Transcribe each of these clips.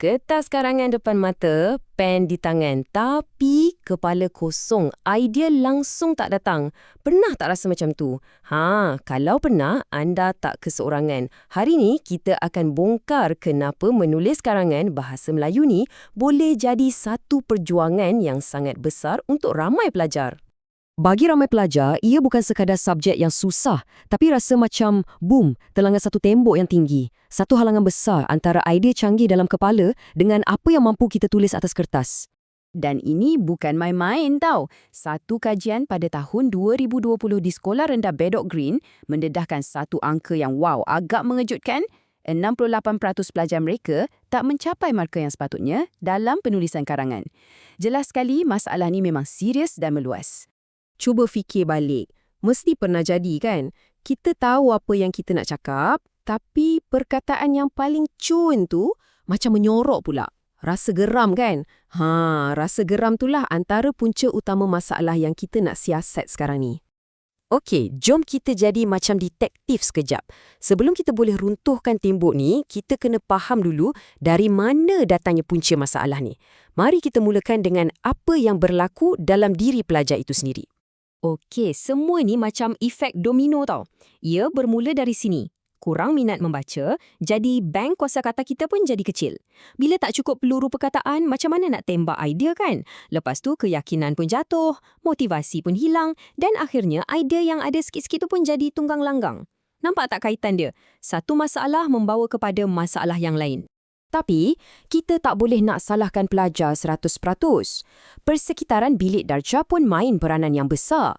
Kertas karangan depan mata, pen di tangan, tapi kepala kosong. Idea langsung tak datang. Pernah tak rasa macam tu? Kalau pernah, anda tak keseorangan. Hari ni kita akan bongkar kenapa menulis karangan bahasa Melayu ni boleh jadi satu perjuangan yang sangat besar untuk ramai pelajar. Bagi ramai pelajar, ia bukan sekadar subjek yang susah, tapi rasa macam, boom, terlanggar satu tembok yang tinggi. Satu halangan besar antara idea canggih dalam kepala dengan apa yang mampu kita tulis atas kertas. Dan ini bukan main-main tau. Satu kajian pada tahun 2020 di Sekolah Rendah Bedok Green mendedahkan satu angka yang agak mengejutkan. 68% pelajar mereka tak mencapai markah yang sepatutnya dalam penulisan karangan. Jelas sekali masalah ni memang serius dan meluas. Cuba fikir balik. Mesti pernah jadi kan? Kita tahu apa yang kita nak cakap, tapi perkataan yang paling cun tu macam menyorok pula. Rasa geram kan? Rasa geram itulah antara punca utama masalah yang kita nak siasat sekarang ni. Okey, jom kita jadi macam detektif sekejap. Sebelum kita boleh runtuhkan tembok ni, kita kena faham dulu dari mana datangnya punca masalah ni. Mari kita mulakan dengan apa yang berlaku dalam diri pelajar itu sendiri. Okey, semua ni macam efek domino tau. Ia bermula dari sini. Kurang minat membaca, jadi bank kosakata kita pun jadi kecil. Bila tak cukup peluru perkataan, macam mana nak tembak idea kan? Lepas tu keyakinan pun jatuh, motivasi pun hilang dan akhirnya idea yang ada sikit-sikit tu pun jadi tunggang langgang. Nampak tak kaitan dia? Satu masalah membawa kepada masalah yang lain. Tapi, kita tak boleh nak salahkan pelajar 100%. Persekitaran bilik darjah pun main peranan yang besar.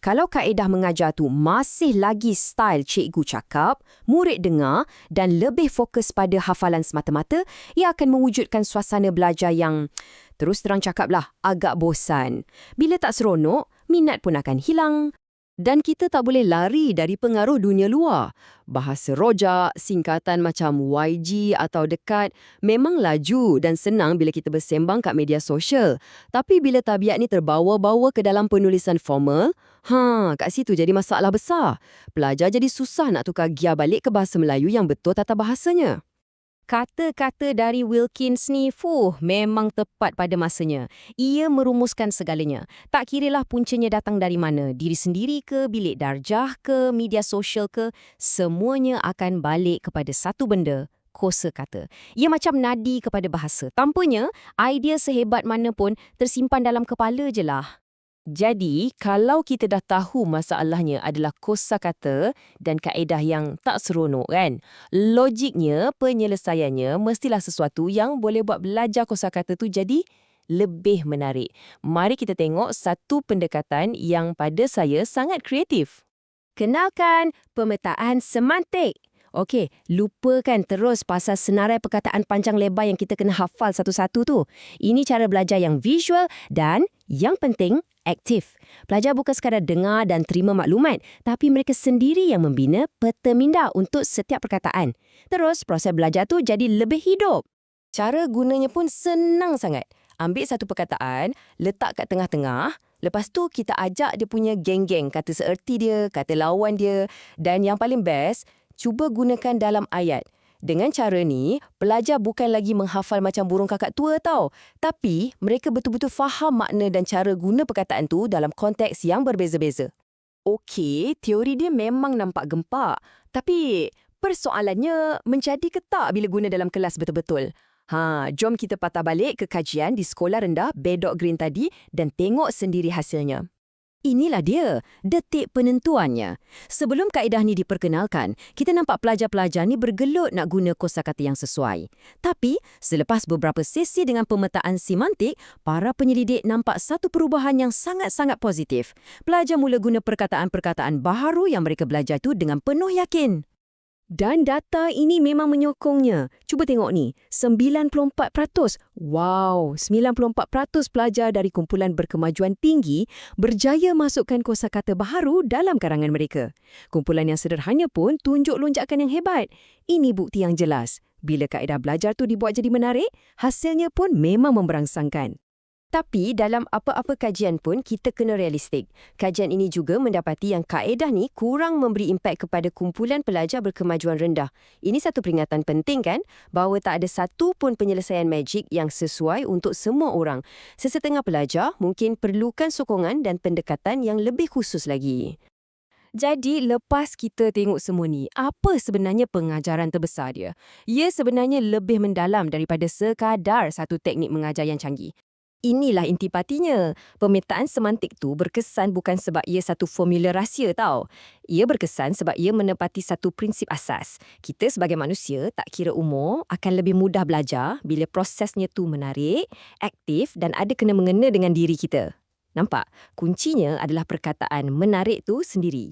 Kalau kaedah mengajar tu masih lagi style cikgu cakap, murid dengar dan lebih fokus pada hafalan semata-mata, ia akan mewujudkan suasana belajar yang, terus terang cakaplah, agak bosan. Bila tak seronok, minat pun akan hilang. Dan kita tak boleh lari dari pengaruh dunia luar. Bahasa rojak, singkatan macam YG atau dekat memang laju dan senang bila kita bersembang kat media sosial. Tapi bila tabiat ni terbawa-bawa ke dalam penulisan formal, kat situ jadi masalah besar. Pelajar jadi susah nak tukar gia balik ke bahasa Melayu yang betul tata bahasanya. Kata-kata dari Wilkins ni, memang tepat pada masanya. Ia merumuskan segalanya. Tak kiralah puncanya datang dari mana, diri sendiri ke, bilik darjah ke, media sosial ke, semuanya akan balik kepada satu benda, kosakata. Ia macam nadi kepada bahasa. Tanpanya, idea sehebat mana pun tersimpan dalam kepala je lah. Jadi, kalau kita dah tahu masalahnya adalah kosakata dan kaedah yang tak seronok kan, logiknya, penyelesaiannya mestilah sesuatu yang boleh buat belajar kosakata tu jadi lebih menarik. Mari kita tengok satu pendekatan yang pada saya sangat kreatif. Kenalkan pemetaan semantik. Okey, lupakan terus pasal senarai perkataan panjang lebar yang kita kena hafal satu-satu tu. Ini cara belajar yang visual dan yang penting, aktif. Pelajar bukan sekadar dengar dan terima maklumat, tapi mereka sendiri yang membina peta minda untuk setiap perkataan. Terus, proses belajar tu jadi lebih hidup. Cara gunanya pun senang sangat. Ambil satu perkataan, letak kat tengah-tengah, lepas tu kita ajak dia punya geng-geng, kata seerti dia, kata lawan dia, dan yang paling best, cuba gunakan dalam ayat. Dengan cara ni, pelajar bukan lagi menghafal macam burung kakak tua tau. Tapi, mereka betul-betul faham makna dan cara guna perkataan tu dalam konteks yang berbeza-beza. Okey, teori dia memang nampak gempak. Tapi, persoalannya menjadi ke tak bila guna dalam kelas betul-betul? Jom kita patah balik ke kajian di Sekolah Rendah Bedok Green tadi dan tengok sendiri hasilnya. Inilah dia, detik penentuannya. Sebelum kaedah ni diperkenalkan, kita nampak pelajar-pelajar ni bergelut nak guna kosakata yang sesuai. Tapi, selepas beberapa sesi dengan pemetaan semantik, para penyelidik nampak satu perubahan yang sangat-sangat positif. Pelajar mula guna perkataan-perkataan baharu yang mereka belajar tu dengan penuh yakin. Dan data ini memang menyokongnya. Cuba tengok ni, 94%. Wow, 94% pelajar dari kumpulan berkemajuan tinggi berjaya masukkan kosakata baharu dalam karangan mereka. Kumpulan yang sederhana pun tunjuk lonjakan yang hebat. Ini bukti yang jelas. Bila kaedah belajar tu dibuat jadi menarik, hasilnya pun memang memberangsangkan. Tapi dalam apa-apa kajian pun kita kena realistik. Kajian ini juga mendapati yang kaedah ni kurang memberi impak kepada kumpulan pelajar berkemajuan rendah. Ini satu peringatan penting kan, bahawa tak ada satu pun penyelesaian magic yang sesuai untuk semua orang. Sesetengah pelajar mungkin perlukan sokongan dan pendekatan yang lebih khusus lagi. Jadi, lepas kita tengok semua ni, apa sebenarnya pengajaran terbesar dia? Ia sebenarnya lebih mendalam daripada sekadar satu teknik mengajar yang canggih. Inilah intipatinya. Pemetaan semantik tu berkesan bukan sebab ia satu formula rahsia tau. Ia berkesan sebab ia menepati satu prinsip asas. Kita sebagai manusia, tak kira umur, akan lebih mudah belajar bila prosesnya tu menarik, aktif dan ada kena-mengena dengan diri kita. Nampak? Kuncinya adalah perkataan menarik tu sendiri.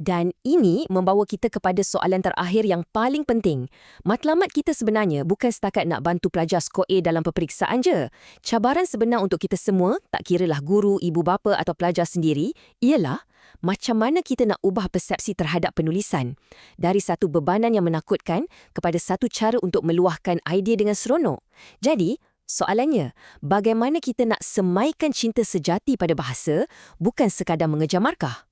Dan ini membawa kita kepada soalan terakhir yang paling penting. Matlamat kita sebenarnya bukan setakat nak bantu pelajar skor A dalam peperiksaan je. Cabaran sebenar untuk kita semua, tak kiralah guru, ibu bapa atau pelajar sendiri, ialah macam mana kita nak ubah persepsi terhadap penulisan. Dari satu bebanan yang menakutkan kepada satu cara untuk meluahkan idea dengan seronok. Jadi, soalannya, bagaimana kita nak semaikan cinta sejati pada bahasa, bukan sekadar mengejar markah?